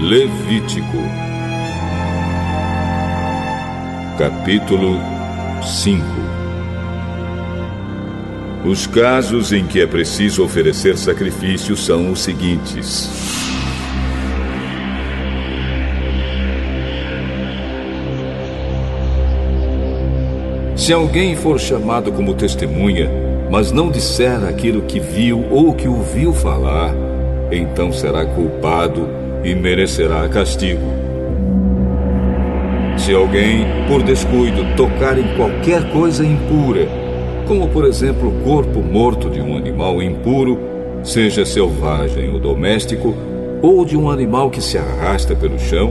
Levítico, capítulo 5. Os casos em que é preciso oferecer sacrifícios são os seguintes: se alguém for chamado como testemunha, mas não disser aquilo que viu ou que ouviu falar, então será culpado e merecerá castigo. Se alguém, por descuido, tocar em qualquer coisa impura, como por exemplo o corpo morto de um animal impuro, seja selvagem ou doméstico, ou de um animal que se arrasta pelo chão,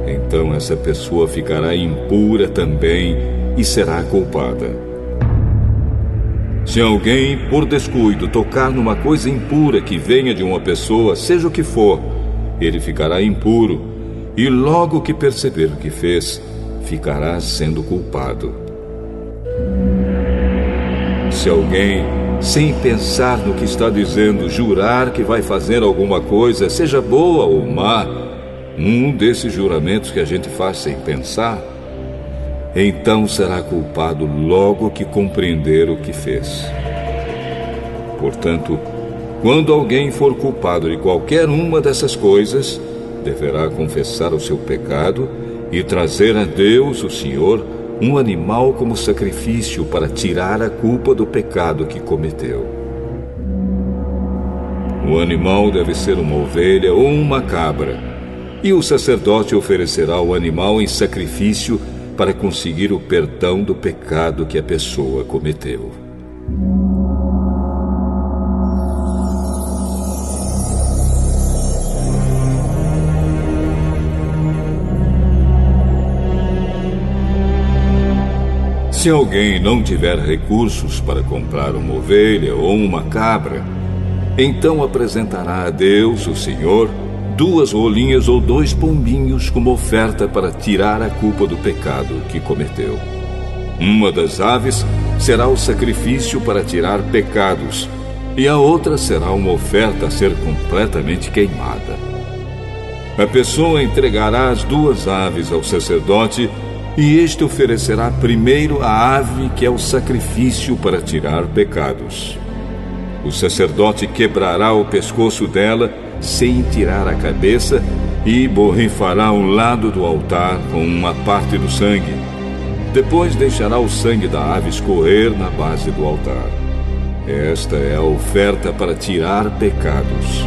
então essa pessoa ficará impura também e será culpada. Se alguém, por descuido, tocar numa coisa impura que venha de uma pessoa, seja o que for, ele ficará impuro, e logo que perceber o que fez, ficará sendo culpado. Se alguém, sem pensar no que está dizendo, jurar que vai fazer alguma coisa, seja boa ou má, um desses juramentos que a gente faz sem pensar, então será culpado logo que compreender o que fez. Portanto, quando alguém for culpado de qualquer uma dessas coisas, deverá confessar o seu pecado e trazer a Deus, o Senhor, um animal como sacrifício para tirar a culpa do pecado que cometeu. O animal deve ser uma ovelha ou uma cabra, e o sacerdote oferecerá o animal em sacrifício para conseguir o perdão do pecado que a pessoa cometeu. Se alguém não tiver recursos para comprar uma ovelha ou uma cabra, então apresentará a Deus, o Senhor, 2 rolinhas ou 2 pombinhos como oferta para tirar a culpa do pecado que cometeu. Uma das aves será o sacrifício para tirar pecados, e a outra será uma oferta a ser completamente queimada. A pessoa entregará as 2 aves ao sacerdote, e este oferecerá primeiro a ave que é o sacrifício para tirar pecados. O sacerdote quebrará o pescoço dela sem tirar a cabeça e borrifará um lado do altar com uma parte do sangue. Depois deixará o sangue da ave escorrer na base do altar. Esta é a oferta para tirar pecados.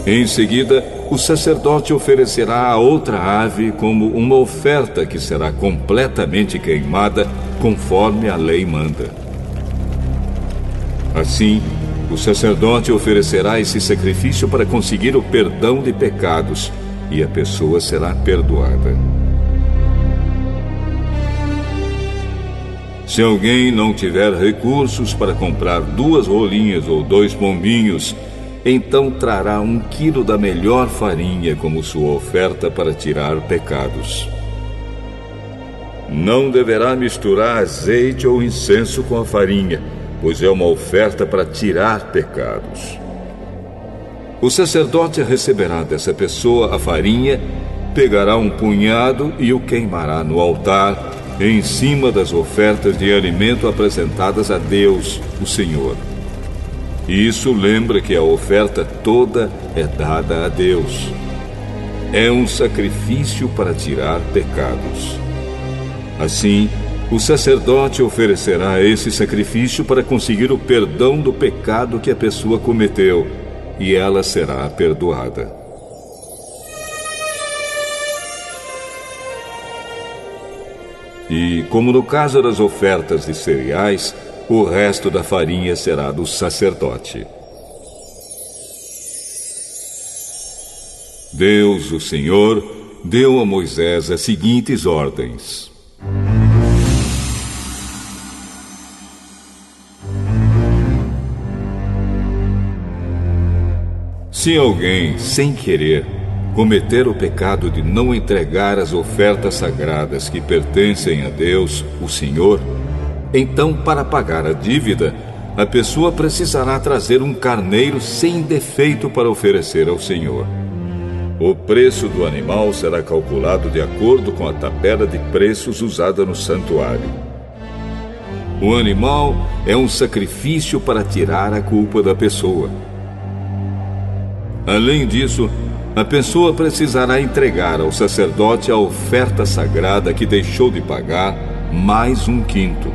Em seguida, o sacerdote oferecerá a outra ave como uma oferta que será completamente queimada, conforme a lei manda. Assim, o sacerdote oferecerá esse sacrifício para conseguir o perdão de pecados, e a pessoa será perdoada. Se alguém não tiver recursos para comprar 2 rolinhas ou 2 pombinhos, então trará 1 quilo da melhor farinha como sua oferta para tirar pecados. Não deverá misturar azeite ou incenso com a farinha, pois é uma oferta para tirar pecados. O sacerdote receberá dessa pessoa a farinha, pegará um punhado e o queimará no altar, em cima das ofertas de alimento apresentadas a Deus, o Senhor. Isso lembra que a oferta toda é dada a Deus. É um sacrifício para tirar pecados. Assim, o sacerdote oferecerá esse sacrifício para conseguir o perdão do pecado que a pessoa cometeu, e ela será perdoada. E, como no caso das ofertas de cereais, o resto da farinha será do sacerdote. Deus, o Senhor, deu a Moisés as seguintes ordens: se alguém, sem querer, cometer o pecado de não entregar as ofertas sagradas que pertencem a Deus, o Senhor, então, para pagar a dívida, a pessoa precisará trazer um carneiro sem defeito para oferecer ao Senhor. O preço do animal será calculado de acordo com a tabela de preços usada no santuário. O animal é um sacrifício para tirar a culpa da pessoa. Além disso, a pessoa precisará entregar ao sacerdote a oferta sagrada que deixou de pagar, mais 1/5.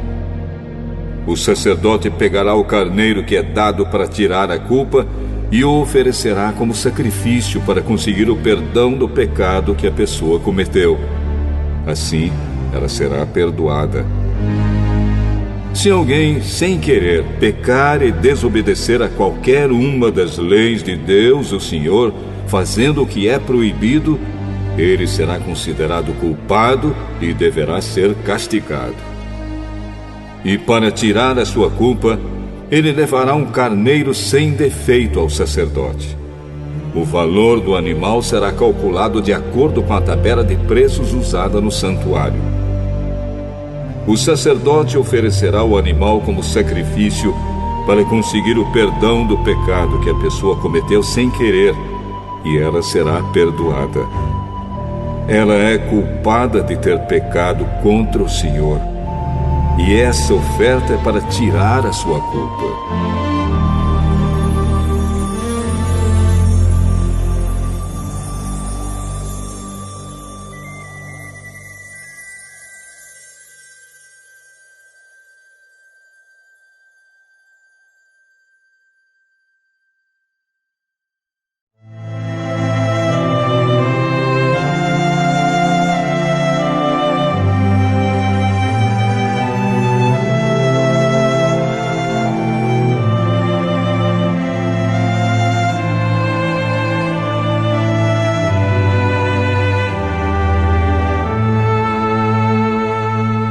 O sacerdote pegará o carneiro que é dado para tirar a culpa e o oferecerá como sacrifício para conseguir o perdão do pecado que a pessoa cometeu. Assim, ela será perdoada. Se alguém, sem querer, pecar e desobedecer a qualquer uma das leis de Deus, o Senhor, fazendo o que é proibido, ele será considerado culpado e deverá ser castigado. E para tirar a sua culpa, ele levará um carneiro sem defeito ao sacerdote. O valor do animal será calculado de acordo com a tabela de preços usada no santuário. O sacerdote oferecerá o animal como sacrifício para conseguir o perdão do pecado que a pessoa cometeu sem querer, e ela será perdoada. Ela é culpada de ter pecado contra o Senhor, e essa oferta é para tirar a sua culpa.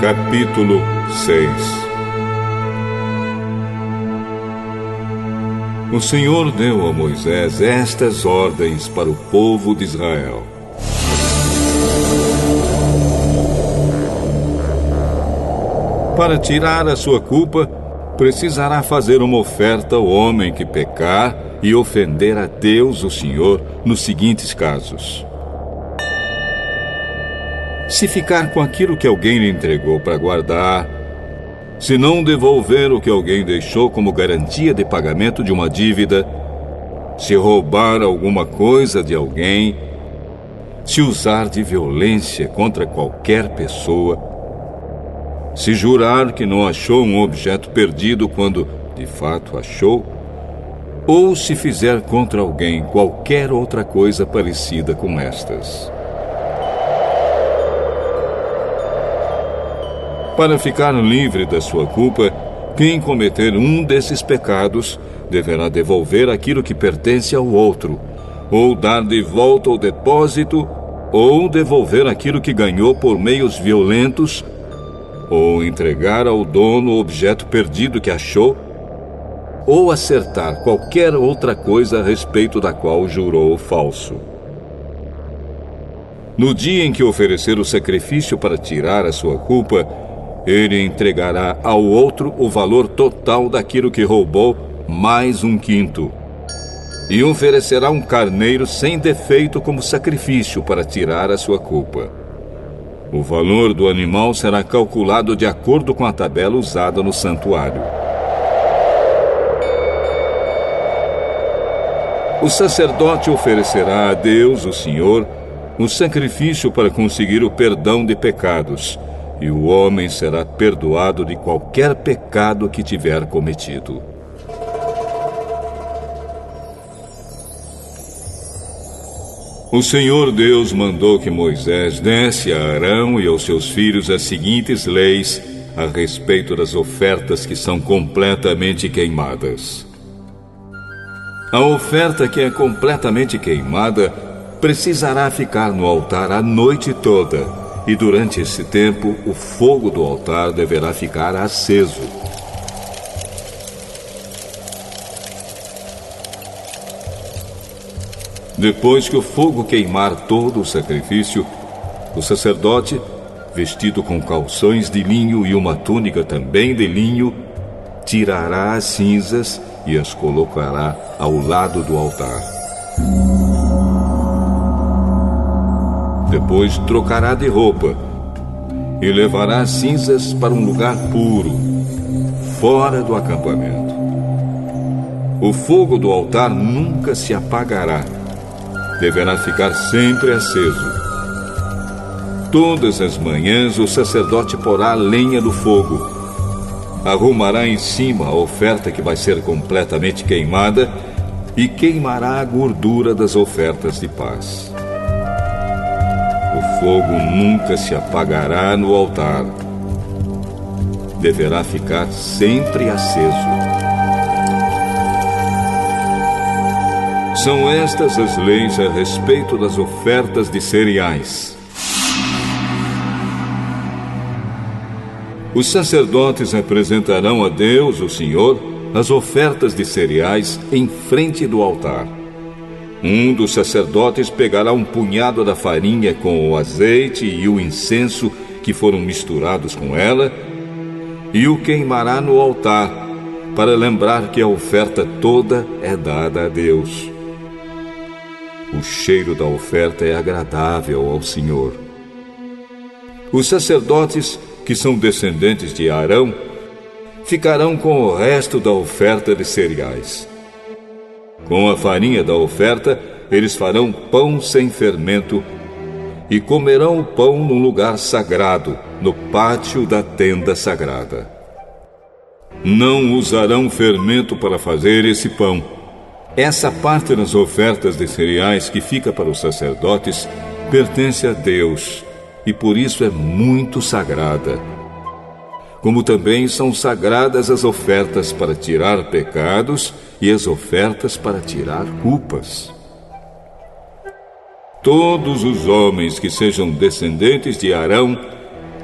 Capítulo 6. O Senhor deu a Moisés estas ordens para o povo de Israel. Para tirar a sua culpa, precisará fazer uma oferta ao homem que pecar e ofender a Deus, o Senhor, nos seguintes casos. Se ficar com aquilo que alguém lhe entregou para guardar, se não devolver o que alguém deixou como garantia de pagamento de uma dívida, se roubar alguma coisa de alguém, se usar de violência contra qualquer pessoa, se jurar que não achou um objeto perdido quando de fato achou, ou se fizer contra alguém qualquer outra coisa parecida com estas. Para ficar livre da sua culpa, quem cometer um desses pecados deverá devolver aquilo que pertence ao outro, ou dar de volta ao depósito, ou devolver aquilo que ganhou por meios violentos, ou entregar ao dono o objeto perdido que achou, ou acertar qualquer outra coisa a respeito da qual jurou falso. No dia em que oferecer o sacrifício para tirar a sua culpa, ele entregará ao outro o valor total daquilo que roubou, mais 1/5. E oferecerá um carneiro sem defeito como sacrifício para tirar a sua culpa. O valor do animal será calculado de acordo com a tabela usada no santuário. O sacerdote oferecerá a Deus, o Senhor, o sacrifício para conseguir o perdão de pecados, e o homem será perdoado de qualquer pecado que tiver cometido. O Senhor Deus mandou que Moisés desse a Arão e aos seus filhos as seguintes leis a respeito das ofertas que são completamente queimadas. A oferta que é completamente queimada precisará ficar no altar a noite toda, e durante esse tempo o fogo do altar deverá ficar aceso. Depois que o fogo queimar todo o sacrifício, o sacerdote, vestido com calções de linho e uma túnica também de linho, tirará as cinzas e as colocará ao lado do altar. Depois trocará de roupa e levará as cinzas para um lugar puro, fora do acampamento. O fogo do altar nunca se apagará. Deverá ficar sempre aceso. Todas as manhãs o sacerdote porá lenha no fogo. Arrumará em cima a oferta que vai ser completamente queimada e queimará a gordura das ofertas de paz. O fogo nunca se apagará no altar. Deverá ficar sempre aceso. São estas as leis a respeito das ofertas de cereais. Os sacerdotes apresentarão a Deus, o Senhor, as ofertas de cereais em frente do altar. Um dos sacerdotes pegará um punhado da farinha com o azeite e o incenso que foram misturados com ela e o queimará no altar, para lembrar que a oferta toda é dada a Deus. O cheiro da oferta é agradável ao Senhor. Os sacerdotes, que são descendentes de Arão, ficarão com o resto da oferta de cereais. Com a farinha da oferta, eles farão pão sem fermento e comerão o pão num lugar sagrado, no pátio da tenda sagrada. Não usarão fermento para fazer esse pão. Essa parte das ofertas de cereais que fica para os sacerdotes pertence a Deus e por isso é muito sagrada. Como também são sagradas as ofertas para tirar pecados e as ofertas para tirar culpas. Todos os homens que sejam descendentes de Arão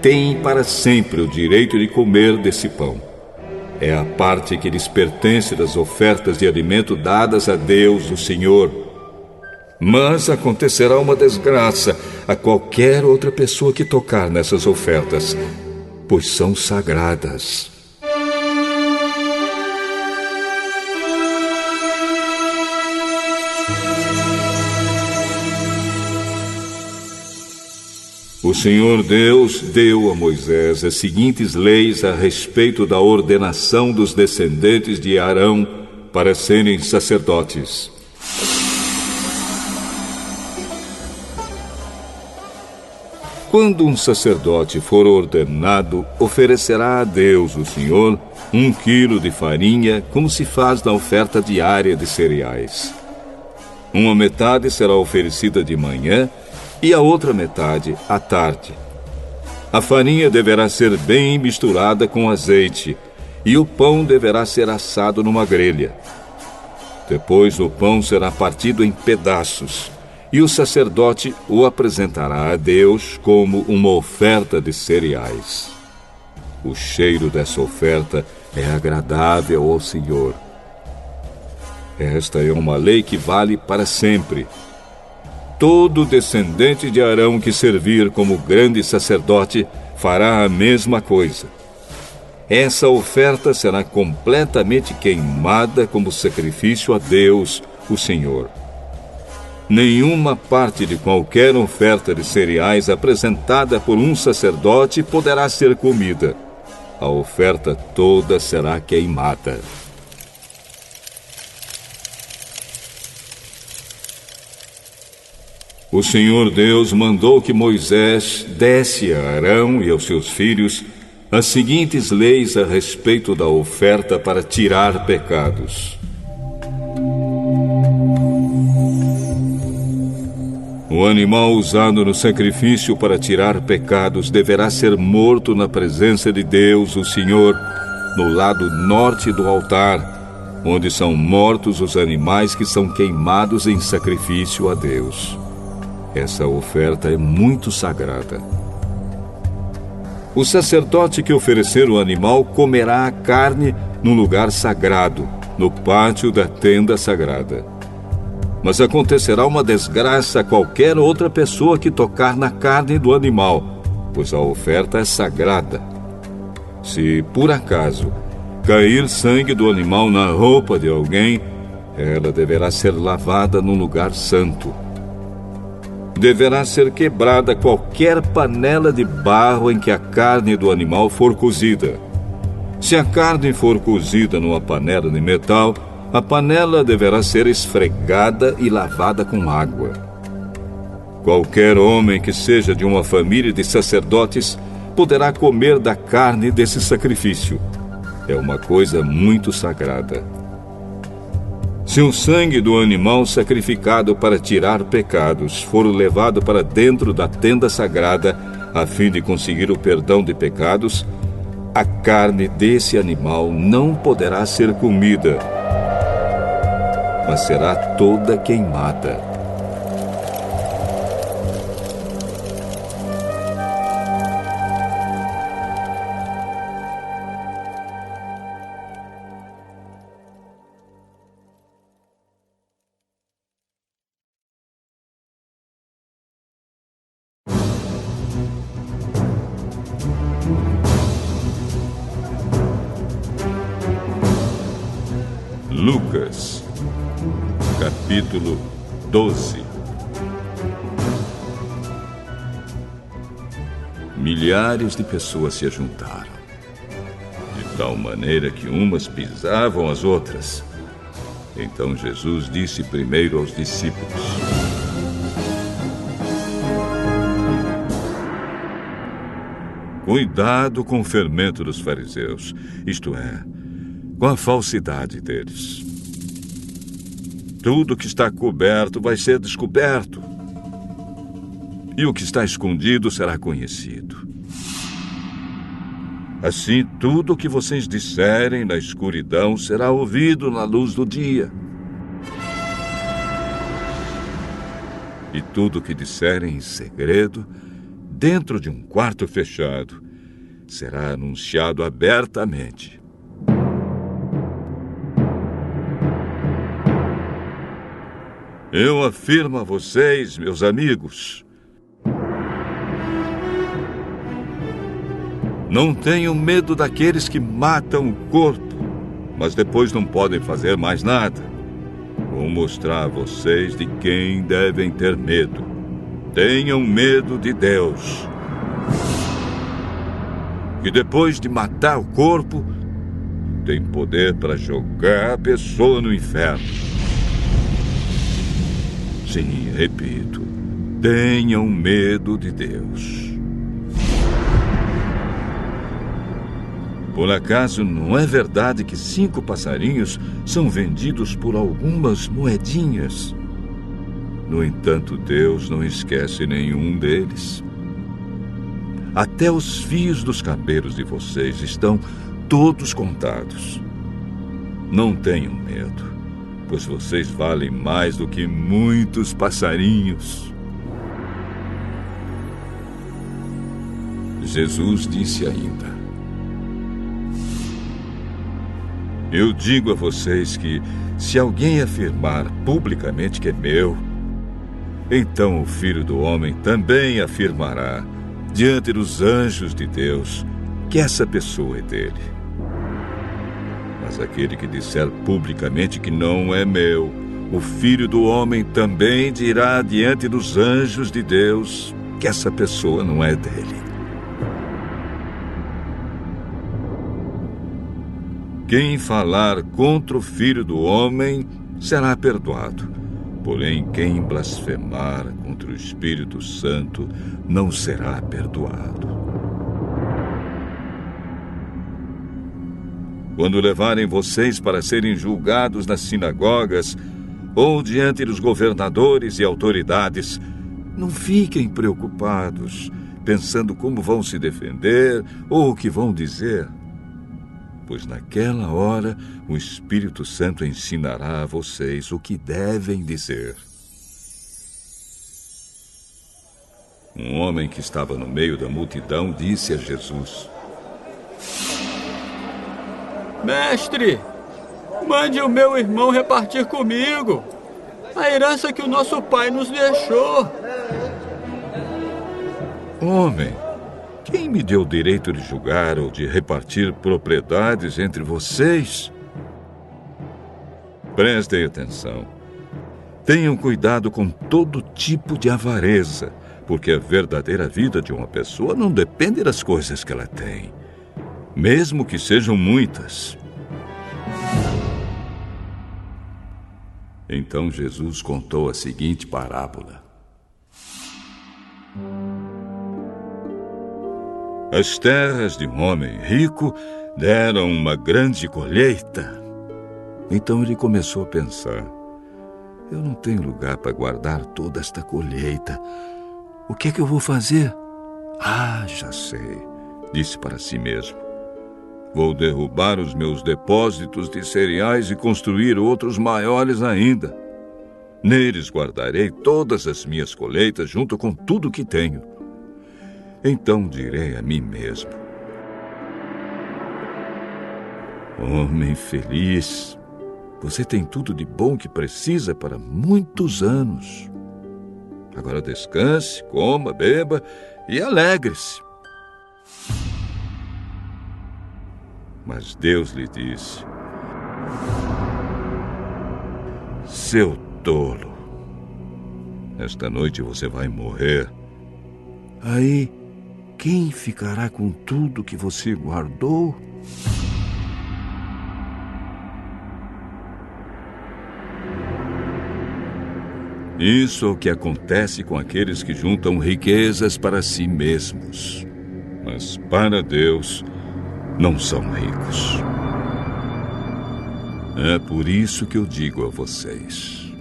têm para sempre o direito de comer desse pão. É a parte que lhes pertence das ofertas de alimento dadas a Deus, o Senhor. Mas acontecerá uma desgraça a qualquer outra pessoa que tocar nessas ofertas, pois são sagradas. O Senhor Deus deu a Moisés as seguintes leis a respeito da ordenação dos descendentes de Arão para serem sacerdotes. Quando um sacerdote for ordenado, oferecerá a Deus, o Senhor, 1 quilo de farinha, como se faz na oferta diária de cereais. Uma metade será oferecida de manhã e a outra metade à tarde. A farinha deverá ser bem misturada com azeite e o pão deverá ser assado numa grelha. Depois o pão será partido em pedaços e o sacerdote o apresentará a Deus como uma oferta de cereais. O cheiro dessa oferta é agradável ao Senhor. Esta é uma lei que vale para sempre. Todo descendente de Arão que servir como grande sacerdote fará a mesma coisa. Essa oferta será completamente queimada como sacrifício a Deus, o Senhor. Nenhuma parte de qualquer oferta de cereais apresentada por um sacerdote poderá ser comida. A oferta toda será queimada. O Senhor Deus mandou que Moisés desse a Arão e aos seus filhos as seguintes leis a respeito da oferta para tirar pecados. O animal usado no sacrifício para tirar pecados deverá ser morto na presença de Deus, o Senhor, no lado norte do altar, onde são mortos os animais que são queimados em sacrifício a Deus. Essa oferta é muito sagrada. O sacerdote que oferecer o animal comerá a carne num lugar sagrado, no pátio da tenda sagrada. mas acontecerá uma desgraça a qualquer outra pessoa que tocar na carne do animal, pois a oferta é sagrada. Se, por acaso, cair sangue do animal na roupa de alguém, ela deverá ser lavada num lugar santo. Deverá ser quebrada qualquer panela de barro em que a carne do animal for cozida. Se a carne for cozida numa panela de metal, a panela deverá ser esfregada e lavada com água. Qualquer homem que seja de uma família de sacerdotes poderá comer da carne desse sacrifício. É uma coisa muito sagrada. Se o sangue do animal sacrificado para tirar pecados for levado para dentro da tenda sagrada, a fim de conseguir o perdão de pecados, a carne desse animal não poderá ser comida, mas será toda queimada. Lucas, capítulo 12. Milhares de pessoas se juntaram, de tal maneira que umas pisavam as outras. Então Jesus disse primeiro aos discípulos: cuidado com o fermento dos fariseus, isto é, com a falsidade deles. Tudo que está coberto vai ser descoberto, e o que está escondido será conhecido. Assim, tudo o que vocês disserem na escuridão será ouvido na luz do dia. E tudo o que disserem em segredo, dentro de um quarto fechado, será anunciado abertamente. Eu afirmo a vocês, meus amigos, não tenham medo daqueles que matam o corpo, mas depois não podem fazer mais nada. Vou mostrar a vocês de quem devem ter medo. Tenham medo de Deus, que depois de matar o corpo, tem poder para jogar a pessoa no inferno. Sim, repito, tenham medo de Deus. Por acaso não é verdade que 5 passarinhos são vendidos por algumas moedinhas? No entanto, Deus não esquece nenhum deles. Até os fios dos cabelos de vocês estão todos contados. Não tenham medo, pois vocês valem mais do que muitos passarinhos. Jesus disse ainda: eu digo a vocês que, se alguém afirmar publicamente que é meu, então o Filho do Homem também afirmará diante dos anjos de Deus que essa pessoa é dele. Mas aquele que disser publicamente que não é meu, o Filho do Homem também dirá diante dos anjos de Deus que essa pessoa não é dele. Quem falar contra o Filho do Homem será perdoado. Porém, quem blasfemar contra o Espírito Santo não será perdoado. Quando levarem vocês para serem julgados nas sinagogas ou diante dos governadores e autoridades, não fiquem preocupados, pensando como vão se defender ou o que vão dizer. Pois naquela hora o Espírito Santo ensinará a vocês o que devem dizer. Um homem que estava no meio da multidão disse a Jesus: Mestre, mande o meu irmão repartir comigo. A herança que o nosso pai nos deixou. Homem, quem me deu o direito de julgar ou de repartir propriedades entre vocês? Prestem atenção. Tenham cuidado com todo tipo de avareza, porque a verdadeira vida de uma pessoa não depende das coisas que ela tem, mesmo que sejam muitas. Então Jesus contou a seguinte parábola. As terras de um homem rico deram uma grande colheita. Então ele começou a pensar: eu não tenho lugar para guardar toda esta colheita. O que é que eu vou fazer? Ah, já sei, disse para si mesmo. Vou derrubar os meus depósitos de cereais e construir outros maiores ainda. Neles guardarei todas as minhas colheitas junto com tudo que tenho. Então direi a mim mesmo: homem feliz, você tem tudo de bom que precisa para muitos anos. Agora descanse, coma, beba e alegre-se. Mas Deus lhe disse: seu tolo, esta noite você vai morrer. Aí, quem ficará com tudo que você guardou? Isso é o que acontece com aqueles que juntam riquezas para si mesmos, mas para Deus não são ricos. É por isso que eu digo a vocês: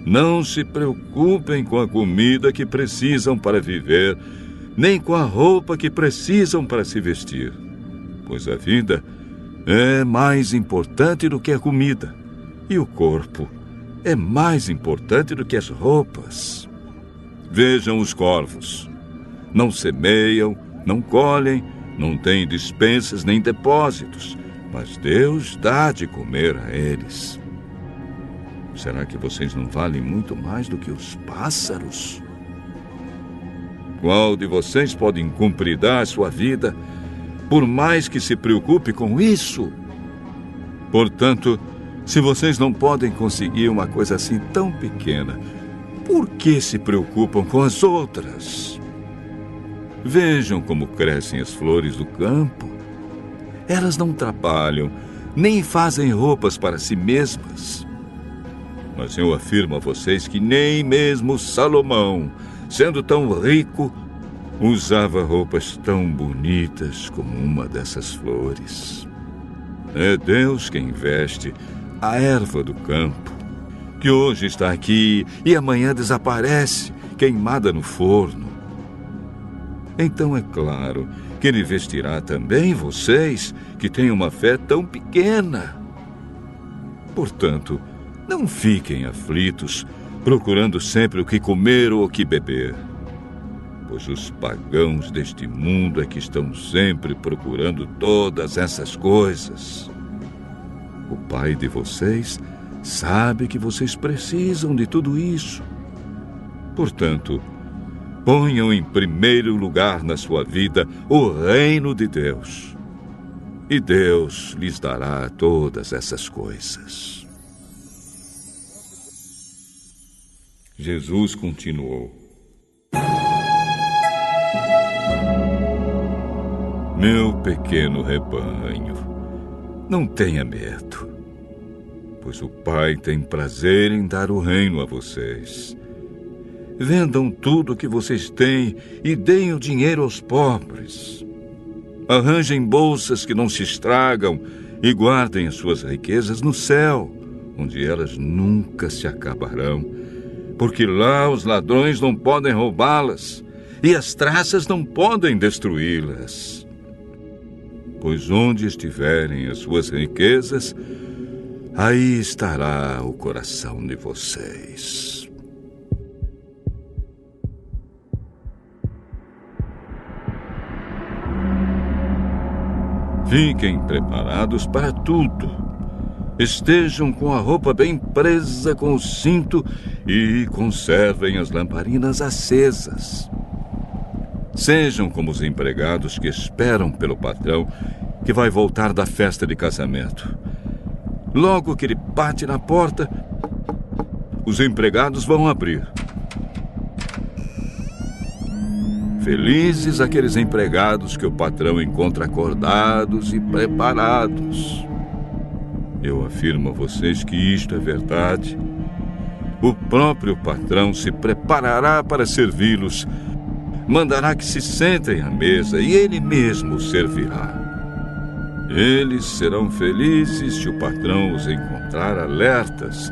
não se preocupem com a comida que precisam para viver, nem com a roupa que precisam para se vestir, pois a vida é mais importante do que a comida, e o corpo é mais importante do que as roupas. Vejam os corvos. Não semeiam, não colhem, não têm despensas nem depósitos, mas Deus dá de comer a eles. Será que vocês não valem muito mais do que os pássaros? Qual de vocês pode encompridar a sua vida, por mais que se preocupe com isso? Portanto, se vocês não podem conseguir uma coisa assim tão pequena, por que se preocupam com as outras? Vejam como crescem as flores do campo. Elas não trabalham, nem fazem roupas para si mesmas. Mas eu afirmo a vocês que nem mesmo Salomão, sendo tão rico, usava roupas tão bonitas como uma dessas flores. É Deus quem veste a erva do campo, que hoje está aqui e amanhã desaparece, queimada no forno. Então é claro que Ele vestirá também vocês, que têm uma fé tão pequena. Portanto, não fiquem aflitos, procurando sempre o que comer ou o que beber, pois os pagãos deste mundo é que estão sempre procurando todas essas coisas. O Pai de vocês sabe que vocês precisam de tudo isso. Portanto, ponham em primeiro lugar na sua vida o reino de Deus, e Deus lhes dará todas essas coisas. Jesus continuou: meu pequeno rebanho, não tenha medo, pois o Pai tem prazer em dar o reino a vocês. Vendam tudo o que vocês têm e deem o dinheiro aos pobres. Arranjem bolsas que não se estragam e guardem as suas riquezas no céu, onde elas nunca se acabarão, porque lá os ladrões não podem roubá-las e as traças não podem destruí-las. Pois onde estiverem as suas riquezas, aí estará o coração de vocês. Fiquem preparados para tudo, Estejam com a roupa bem presa com o cinto e conservem as lamparinas acesas. Sejam como os empregados que esperam pelo patrão que vai voltar da festa de casamento. Logo que ele bate na porta, os empregados vão abrir. Felizes aqueles empregados que o patrão encontra acordados e preparados. Eu afirmo a vocês que isto é verdade. O próprio patrão se preparará para servi-los, mandará que se sentem à mesa e ele mesmo os servirá. Eles serão felizes se o patrão os encontrar alertas,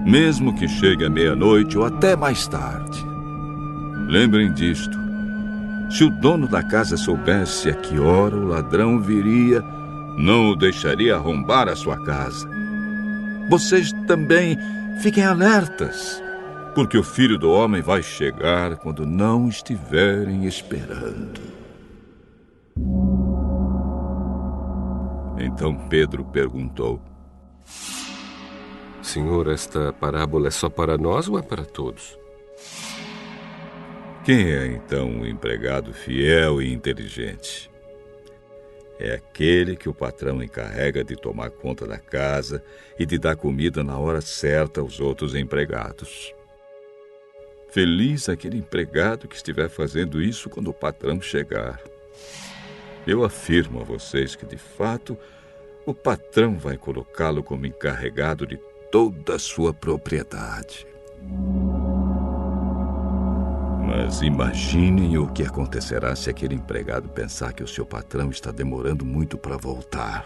mesmo que chegue à meia-noite ou até mais tarde. Lembrem disto. Se o dono da casa soubesse a que hora o ladrão viria, não o deixaria arrombar a sua casa. Vocês também fiquem alertas, porque o Filho do Homem vai chegar quando não estiverem esperando. Então Pedro perguntou: Senhor, esta parábola é só para nós ou é para todos? Quem é então o empregado fiel e inteligente? É aquele que o patrão encarrega de tomar conta da casa e de dar comida na hora certa aos outros empregados. Feliz aquele empregado que estiver fazendo isso quando o patrão chegar. Eu afirmo a vocês que, de fato, o patrão vai colocá-lo como encarregado de toda a sua propriedade. Mas imaginem o que acontecerá se aquele empregado pensar que o seu patrão está demorando muito para voltar.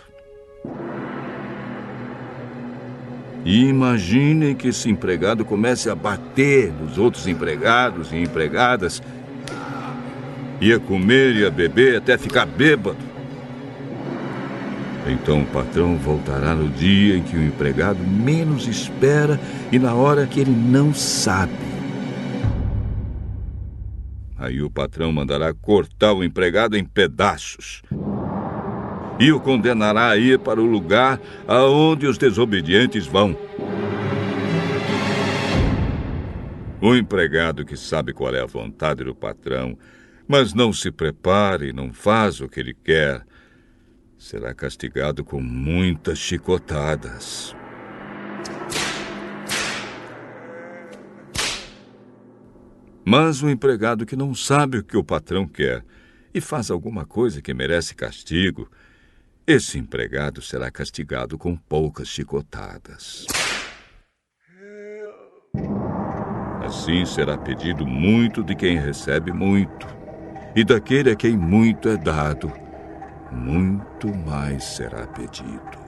E imaginem que esse empregado comece a bater nos outros empregados e empregadas, e a comer e a beber até ficar bêbado. Então o patrão voltará no dia em que o empregado menos espera e na hora que ele não sabe. Aí o patrão mandará cortar o empregado em pedaços e o condenará a ir para o lugar aonde os desobedientes vão. O empregado que sabe qual é a vontade do patrão, mas não se prepara e não faz o que ele quer, será castigado com muitas chicotadas. Mas o empregado que não sabe o que o patrão quer e faz alguma coisa que merece castigo, esse empregado será castigado com poucas chicotadas. Assim será pedido muito de quem recebe muito, e daquele a quem muito é dado, muito mais será pedido.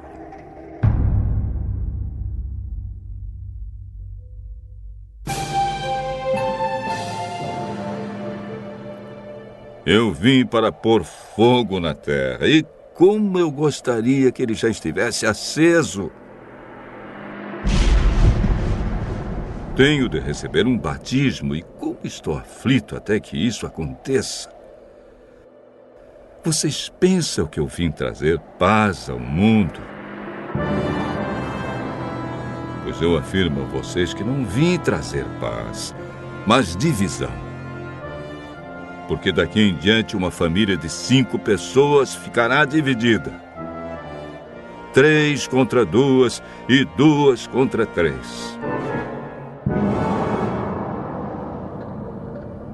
Eu vim para pôr fogo na terra, e como eu gostaria que ele já estivesse aceso. Tenho de receber um batismo, e como estou aflito até que isso aconteça. Vocês pensam que eu vim trazer paz ao mundo? Pois eu afirmo a vocês que não vim trazer paz, mas divisão. Porque daqui em diante uma família de 5 pessoas ficará dividida. 3 contra 2 e 2 contra 3.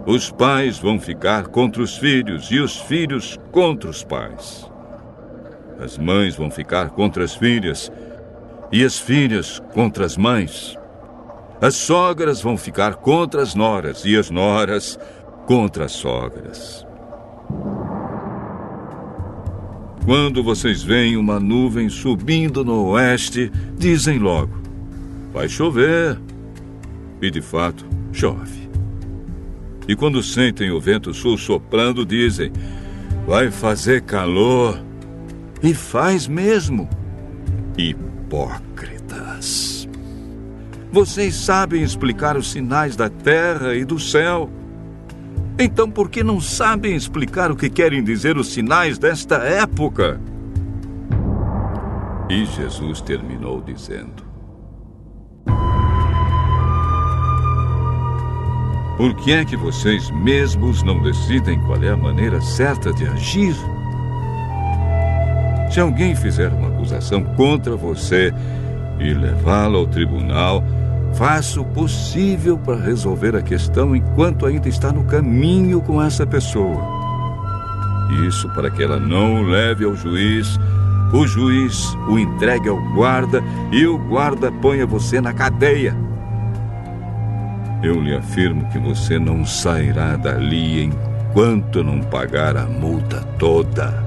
Os pais vão ficar contra os filhos e os filhos contra os pais. As mães vão ficar contra as filhas e as filhas contra as mães. As sogras vão ficar contra as noras e as noras contra as sogras. Quando vocês veem uma nuvem subindo no oeste, dizem logo: vai chover. E de fato, chove. E quando sentem o vento sul soprando, dizem: vai fazer calor. E faz mesmo. Hipócritas. Vocês sabem explicar os sinais da terra e do céu. Então, por que não sabem explicar o que querem dizer os sinais desta época? E Jesus terminou dizendo: por que é que vocês mesmos não decidem qual é a maneira certa de agir? Se alguém fizer uma acusação contra você e levá-la ao tribunal, faça o possível para resolver a questão enquanto ainda está no caminho com essa pessoa. Isso para que ela não o leve ao juiz, o juiz o entregue ao guarda e o guarda ponha você na cadeia. Eu lhe afirmo que você não sairá dali enquanto não pagar a multa toda.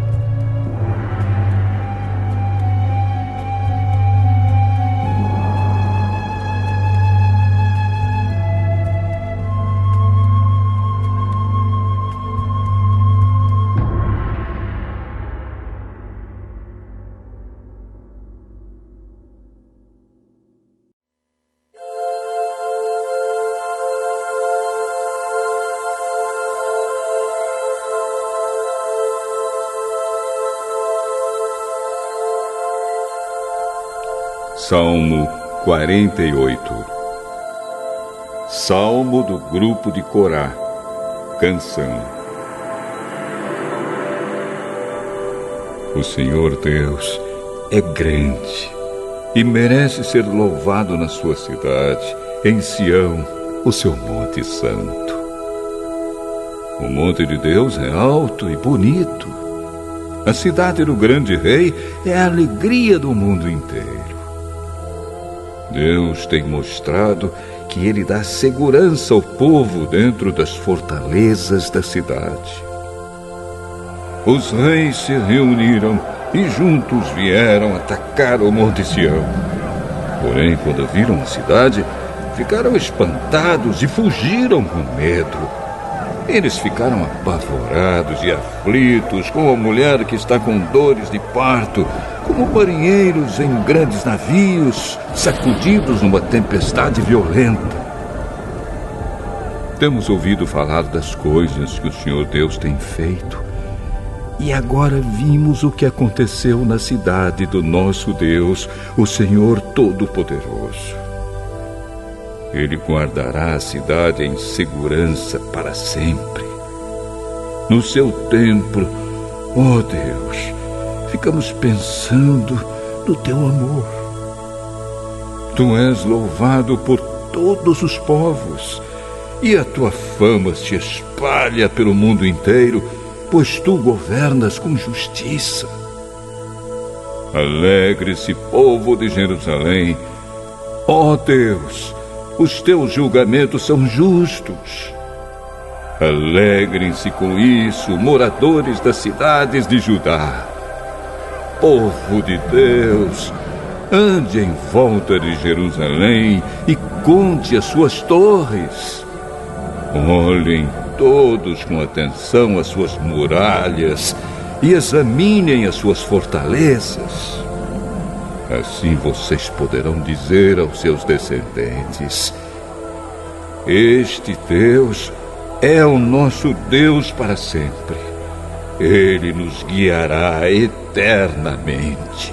Salmo 48. Salmo do grupo de Corá. Canção. O Senhor Deus é grande e merece ser louvado na sua cidade, em Sião, o seu monte santo. O monte de Deus é alto e bonito. A cidade do grande rei é a alegria do mundo inteiro. Deus tem mostrado que Ele dá segurança ao povo dentro das fortalezas da cidade. Os reis se reuniram e juntos vieram atacar o Monte Sião. Porém, quando viram a cidade, ficaram espantados e fugiram com medo. Eles ficaram apavorados e aflitos, como a mulher que está com dores de parto, como marinheiros em grandes navios, sacudidos numa tempestade violenta. Temos ouvido falar das coisas que o Senhor Deus tem feito, e agora vimos o que aconteceu na cidade do nosso Deus, o Senhor Todo-Poderoso. Ele guardará a cidade em segurança para sempre. No seu templo, ó Deus, ficamos pensando no teu amor. Tu és louvado por todos os povos, e a tua fama se espalha pelo mundo inteiro, pois tu governas com justiça. Alegre-se, povo de Jerusalém. Ó Deus, os teus julgamentos são justos. Alegrem-se com isso, moradores das cidades de Judá. Povo de Deus, ande em volta de Jerusalém e conte as suas torres. Olhem todos com atenção as suas muralhas e examinem as suas fortalezas. Assim vocês poderão dizer aos seus descendentes: este Deus é o nosso Deus para sempre. Ele nos guiará eternamente.